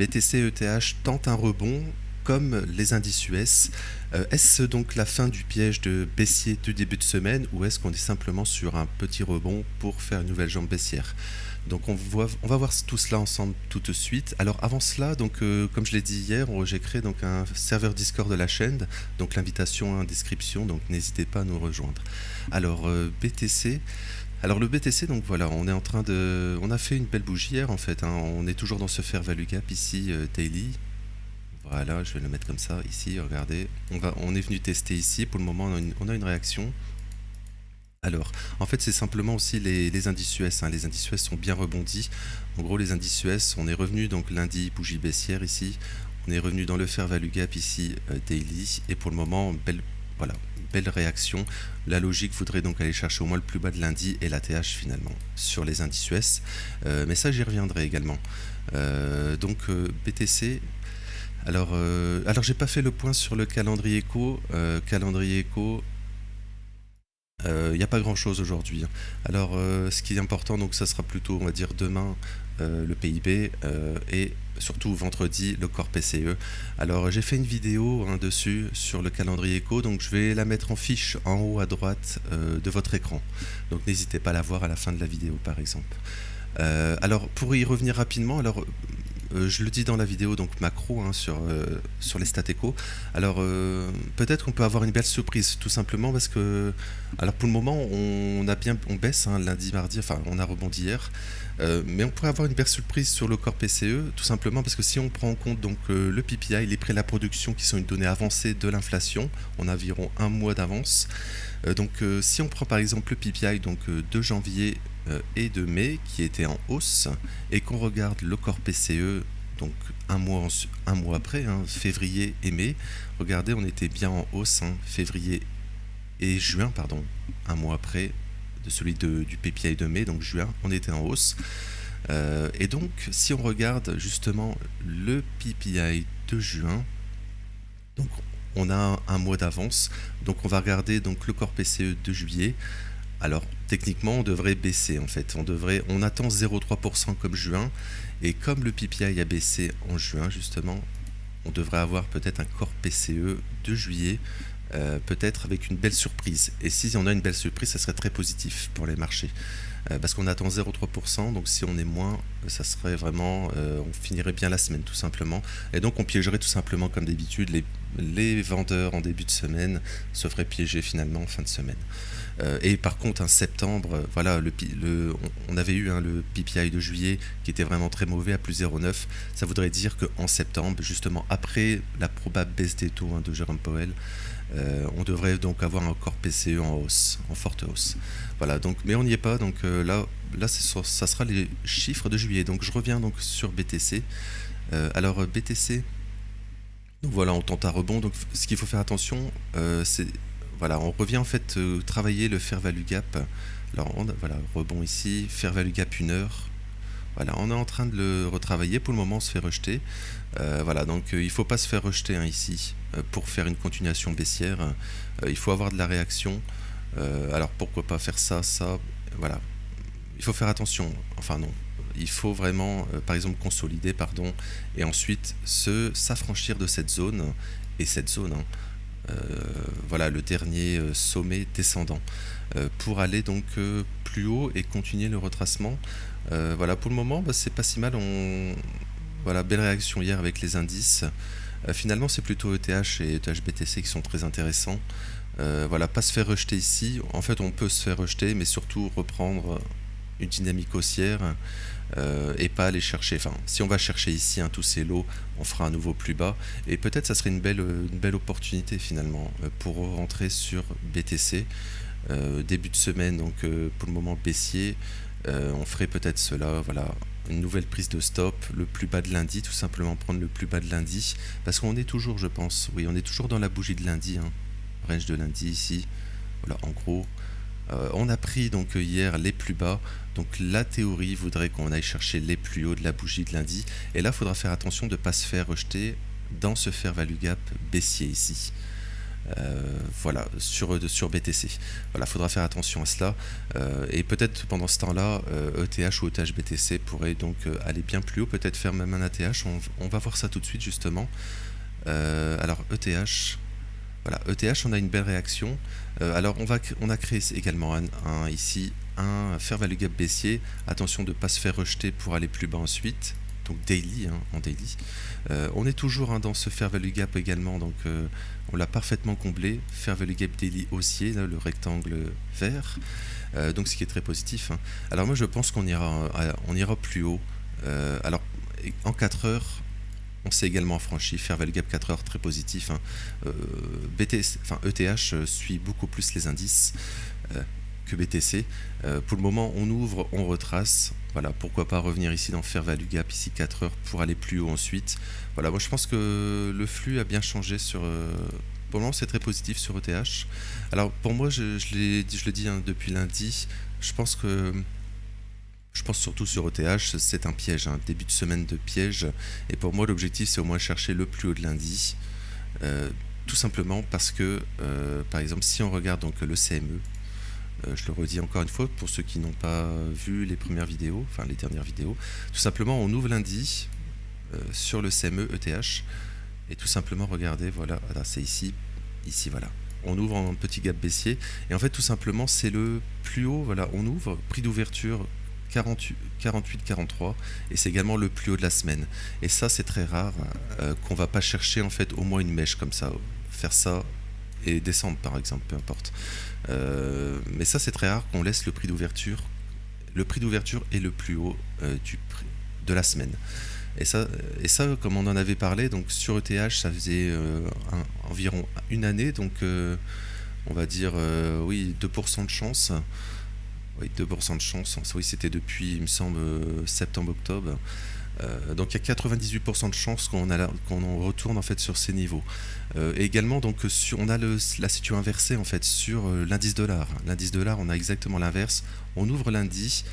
BTC ETH tente un rebond comme les indices US. Est-ce donc la fin du piège de baissier de début de semaine ou est-ce qu'on est simplement sur un petit rebond pour faire une nouvelle jambe baissière? Donc on va voir tout cela ensemble tout de suite. Alors avant cela, donc comme je l'ai dit hier, j'ai créé donc un serveur Discord de la chaîne, donc l'invitation en description, donc n'hésitez pas à nous rejoindre. Alors BTC. Alors le BTC, donc voilà, on a fait une belle bougie hier en fait, hein. On est toujours dans ce fair value gap ici, daily. Voilà, je vais le mettre comme ça ici, regardez. On est venu tester ici, pour le moment on a une réaction. Alors, en fait, c'est simplement aussi les indices US, hein. Les indices US sont bien rebondis. En gros, les indices US, on est revenu donc lundi, bougie baissière ici. On est revenu dans le fair value gap ici, daily. Et pour le moment, voilà, belle réaction. La logique voudrait donc aller chercher au moins le plus bas de lundi et l'ATH finalement sur les indices US. Mais ça, j'y reviendrai également. BTC. Alors j'ai pas fait le point sur le calendrier éco. Calendrier éco. Il n'y a pas grand chose aujourd'hui, hein. Alors ce qui est important, donc ça sera plutôt, on va dire, demain le PIB et surtout vendredi le corps PCE. Alors j'ai fait une vidéo, hein, dessus sur le calendrier éco, donc je vais la mettre en fiche en haut à droite de votre écran. Donc n'hésitez pas à la voir à la fin de la vidéo par exemple. Alors pour y revenir rapidement, alors je le dis dans la vidéo donc macro, hein, sur les stats éco. Alors peut-être qu'on peut avoir une belle surprise tout simplement parce que alors pour le moment on baisse, hein, lundi mardi, enfin on a rebondi hier, mais on pourrait avoir une belle surprise sur le corps PCE tout simplement parce que si on prend en compte donc le PPI, les prix à la production qui sont une donnée avancée de l'inflation, on a environ un mois d'avance. Si on prend par exemple le PPI donc, de janvier et de mai qui était en hausse et qu'on regarde le corps PCE donc un mois après, hein, février et mai, regardez, on était bien en hausse, hein, février et juin, pardon, un mois après de celui du PPI de mai, donc juin, on était en hausse. Et donc si on regarde justement le PPI de juin, donc on a un mois d'avance, donc on va regarder donc le corps PCE de juillet. Alors techniquement on devrait baisser en fait, on attend 0,3% comme juin, et comme le PPI a baissé en juin justement, on devrait avoir peut-être un corps PCE de juillet, peut-être avec une belle surprise. Et si on a une belle surprise, ça serait très positif pour les marchés. Parce qu'on attend 0,3%, donc si on est moins, ça serait vraiment, on finirait bien la semaine tout simplement. Et donc on piégerait tout simplement comme d'habitude, les vendeurs en début de semaine se feraient piéger finalement en fin de semaine. Et par contre, un septembre, voilà, on avait eu, hein, le PPI de juillet qui était vraiment très mauvais à plus 0,9. Ça voudrait dire qu'en septembre, justement après la probable baisse des taux, hein, de Jérôme Powell, on devrait donc avoir un corps PCE en hausse, en forte hausse. Voilà, donc, mais on n'y est pas, donc là ça sera les chiffres de juillet. Donc je reviens donc sur BTC. Alors BTC, donc voilà, on tente un rebond. Donc ce qu'il faut faire attention, c'est voilà, on revient en fait travailler le fair value gap. Alors voilà, rebond ici, fair value gap 1 heure. Voilà, on est en train de le retravailler. Pour le moment, on se fait rejeter. Voilà, donc il ne faut pas se faire rejeter, hein, ici pour faire une continuation baissière. Il faut avoir de la réaction. Alors pourquoi pas faire ça, voilà. Il faut faire attention. Enfin non, il faut vraiment, par exemple, consolider, pardon, et ensuite s'affranchir de cette zone et cette zone, hein, voilà, le dernier sommet descendant, pour aller donc plus haut et continuer le retracement. Voilà, pour le moment, bah, c'est pas si mal. Voilà, belle réaction hier avec les indices. Finalement, c'est plutôt ETH et ETH-BTC qui sont très intéressants. Voilà, pas se faire rejeter ici. En fait, on peut se faire rejeter, mais surtout reprendre une dynamique haussière, et pas aller chercher. Enfin, si on va chercher ici, hein, tous ces lots, on fera un nouveau plus bas. Et peut-être ça serait une belle opportunité finalement pour rentrer sur BTC. Début de semaine, donc pour le moment baissier. On ferait peut-être cela, voilà, une nouvelle prise de stop, le plus bas de lundi, tout simplement prendre le plus bas de lundi, parce qu'on est toujours, je pense, oui, on est toujours dans la bougie de lundi, hein, range de lundi ici, voilà, en gros. On a pris donc hier les plus bas, donc la théorie voudrait qu'on aille chercher les plus hauts de la bougie de lundi, et là il faudra faire attention de ne pas se faire rejeter dans ce fair value gap baissier ici. voilà, sur BTC. Voilà, faudra faire attention à cela. Et peut-être pendant ce temps-là, ETH ou ETH BTC pourrait donc aller bien plus haut, peut-être faire même un ATH. On va voir ça tout de suite justement. Alors ETH, voilà, ETH, on a une belle réaction. Alors on a créé également ici un fair value gap baissier. Attention de ne pas se faire rejeter pour aller plus bas ensuite. Donc daily, en daily. On est toujours dans ce fair value gap également, donc on l'a parfaitement comblé. Fair value gap daily haussier, là, le rectangle vert. Donc ce qui est très positif. Alors moi je pense qu'on ira plus haut. Alors en 4 heures, on s'est également franchi, fair value gap 4 heures très positif. ETH suit beaucoup plus les indices que BTC. Pour le moment, on ouvre, on retrace. Voilà, pourquoi pas revenir ici dans fair value gap, ici 4 heures pour aller plus haut ensuite. Voilà, moi je pense que le flux a bien changé sur. Pour le moment, c'est très positif sur ETH. Alors pour moi, je le dis depuis lundi, je pense surtout sur ETH, c'est un piège, un début de semaine de piège. Et pour moi, l'objectif, c'est au moins chercher le plus haut de lundi. Tout simplement parce que, par exemple, si on regarde donc le CME, je le redis encore une fois pour ceux qui n'ont pas vu les premières vidéos, enfin les dernières vidéos, tout simplement, on ouvre lundi sur le CME ETH. Et tout simplement, regardez, voilà, c'est ici, voilà. On ouvre en petit gap baissier. Et en fait, tout simplement, c'est le plus haut, voilà, on ouvre, prix d'ouverture 48-43 et c'est également le plus haut de la semaine. Et ça, c'est très rare qu'on va pas chercher en fait au moins une mèche comme ça, faire ça et descendre par exemple, peu importe. Mais ça, c'est très rare qu'on laisse le prix d'ouverture est le plus haut du prix de la semaine. Et ça, comme on en avait parlé, donc sur ETH, ça faisait environ une année, donc on va dire oui 2% de chance. Oui, 2% de chance. Oui, c'était depuis, il me semble, septembre-octobre. Donc il y a 98% de chances qu'on retourne en fait sur ces niveaux. Et également, donc on a la situation inversée en fait sur l'indice dollar. L'indice dollar, on a exactement l'inverse. On ouvre lundi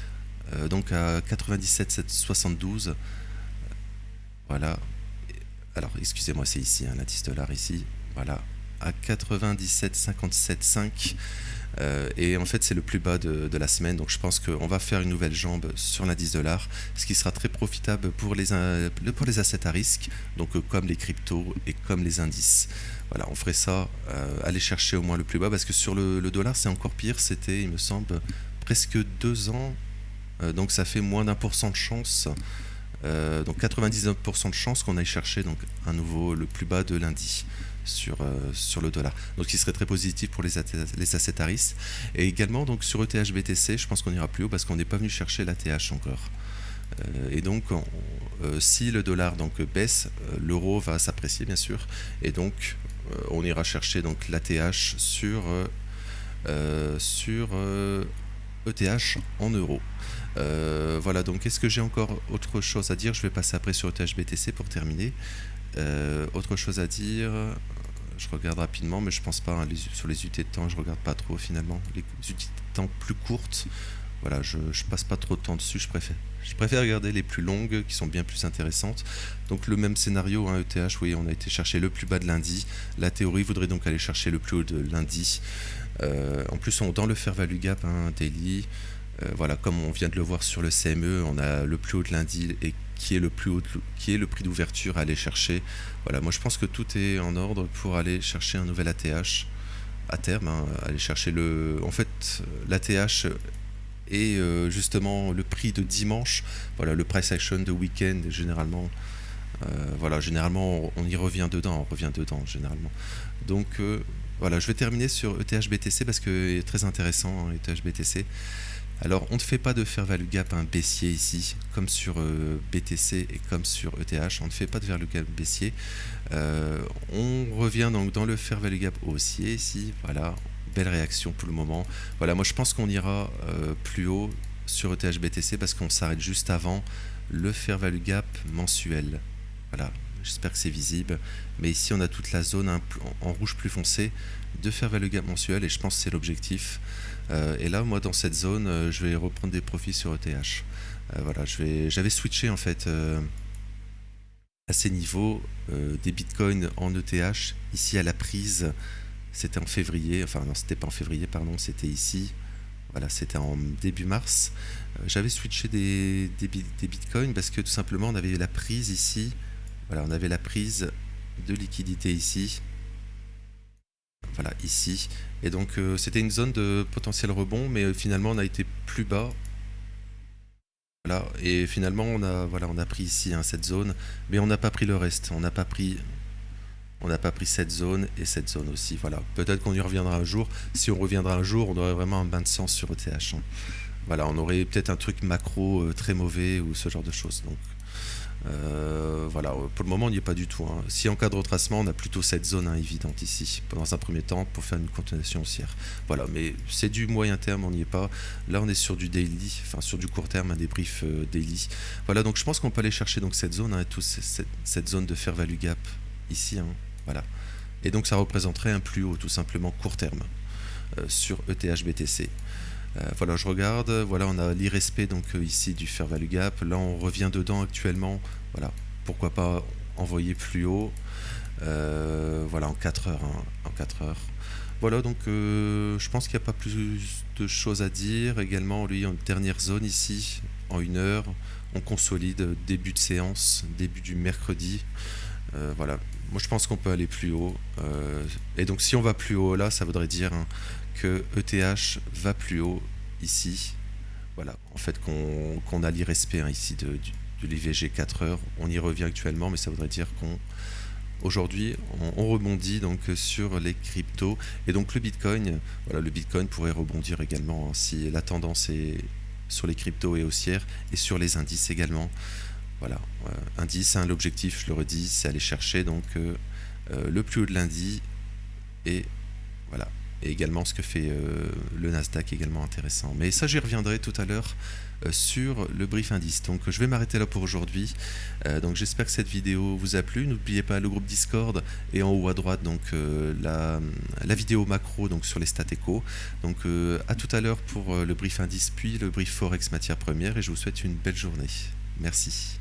donc à 97,772. Voilà. Alors excusez-moi, c'est ici, l'indice dollar ici. Voilà, à 97,57,5. Et en fait c'est le plus bas de la semaine, donc je pense qu'on va faire une nouvelle jambe sur l'indice dollar, ce qui sera très profitable pour les assets à risque, donc comme les cryptos et comme les indices. Voilà, on ferait ça, aller chercher au moins le plus bas, parce que sur le dollar c'est encore pire, c'était il me semble presque 2 ans, donc ça fait moins d'1% de chance. Donc 99% de chance qu'on aille chercher donc un nouveau le plus bas de lundi sur le dollar, donc ce qui serait très positif pour les assets à risque. Et également donc sur ETH BTC, je pense qu'on ira plus haut parce qu'on n'est pas venu chercher l'ATH encore. Et donc si le dollar donc baisse, l'euro va s'apprécier bien sûr, et donc on ira chercher donc l'ATH sur ETH en euros. Voilà, donc est-ce que j'ai encore autre chose à dire? Je vais passer après sur ETH BTC pour terminer. Autre chose à dire, je regarde rapidement, mais je pense pas, sur les unités de temps, je regarde pas trop finalement. Les unités de temps plus courtes, voilà, je passe pas trop de temps dessus, je préfère regarder les plus longues qui sont bien plus intéressantes. Donc le même scénario, ETH, oui, on a été chercher le plus bas de lundi. La théorie voudrait donc aller chercher le plus haut de lundi. En plus, dans le fair value gap daily, voilà, comme on vient de le voir sur le CME, on a le plus haut de lundi et qui est le prix d'ouverture à aller chercher. Voilà, moi je pense que tout est en ordre pour aller chercher un nouvel ATH à terme, aller chercher en fait l'ATH et justement le prix de dimanche, voilà, le price action de week-end généralement. Voilà, généralement on y revient dedans, généralement. Donc voilà, je vais terminer sur ETH BTC parce que c'est très intéressant, ETH BTC. Alors on ne fait pas de fair value gap baissier ici, comme sur BTC et comme sur ETH, on ne fait pas de fair value gap baissier. On revient donc dans le fair value gap haussier ici, voilà, belle réaction pour le moment. Voilà, moi je pense qu'on ira plus haut sur ETH BTC parce qu'on s'arrête juste avant le fair value gap mensuel. Voilà, j'espère que c'est visible, mais ici on a toute la zone en rouge plus foncé de fair value gap mensuel et je pense que c'est l'objectif. Et là, moi, dans cette zone, je vais reprendre des profits sur ETH. Voilà, j'avais switché en fait à ces niveaux des bitcoins en ETH ici à la prise c'était en février, enfin non, c'était pas en février, pardon, c'était ici. Voilà, c'était en début mars. J'avais switché des bitcoins parce que tout simplement on avait la prise ici. Voilà, on avait la prise de liquidité ici. Voilà, ici. Et donc c'était une zone de potentiel rebond, mais finalement on a été plus bas. Voilà, et finalement on a pris ici hein, cette zone, mais on n'a pas pris le reste. On n'a pas pris cette zone et cette zone aussi. Voilà, peut-être qu'on y reviendra un jour. Si on reviendra un jour, on aurait vraiment un bain de sang sur ETH. Hein. Voilà, on aurait peut-être un truc macro très mauvais ou ce genre de choses. Donc voilà, pour le moment on n'y est pas du tout. Hein. Si en cas de retracement, on a plutôt cette zone hein, évidente ici, dans un premier temps, pour faire une continuation haussière. Voilà, mais c'est du moyen terme, on n'y est pas. Là, on est sur du daily, enfin sur du court terme, un débrief daily. Voilà, donc je pense qu'on peut aller chercher donc cette zone, hein, cette zone de fair value gap ici. Hein, voilà. Et donc ça représenterait un plus haut, tout simplement court terme, sur ETH BTC. Voilà, je regarde, voilà, on a l'irrespect donc ici du fair value gap. Là, on revient dedans actuellement. Voilà, pourquoi pas envoyer plus haut. Voilà, en 4 heures. Hein, en 4 heures. Voilà, donc je pense qu'il n'y a pas plus de choses à dire. Également, lui, en dernière zone ici, en 1 heure, on consolide début de séance, début du mercredi. Voilà, moi je pense qu'on peut aller plus haut. Et donc, si on va plus haut là, ça voudrait dire hein, que ETH va plus haut ici. Voilà, en fait qu'on a l'irrespect hein, ici de l'IVG 4 heures. On y revient actuellement, mais ça voudrait dire qu'on aujourd'hui on rebondit donc sur les cryptos et donc le Bitcoin. Voilà, le Bitcoin pourrait rebondir également hein, si la tendance est sur les cryptos et haussière et sur les indices également. Voilà, indice, hein, l'objectif, je le redis, c'est aller chercher donc le plus haut de lundi et voilà. Et également ce que fait le Nasdaq également intéressant. Mais ça j'y reviendrai tout à l'heure sur le brief indice. Donc je vais m'arrêter là pour aujourd'hui. Donc j'espère que cette vidéo vous a plu. N'oubliez pas le groupe Discord et en haut à droite donc la vidéo macro donc sur les stats éco. Donc à tout à l'heure pour le brief indice puis le brief forex matière première et je vous souhaite une belle journée. Merci.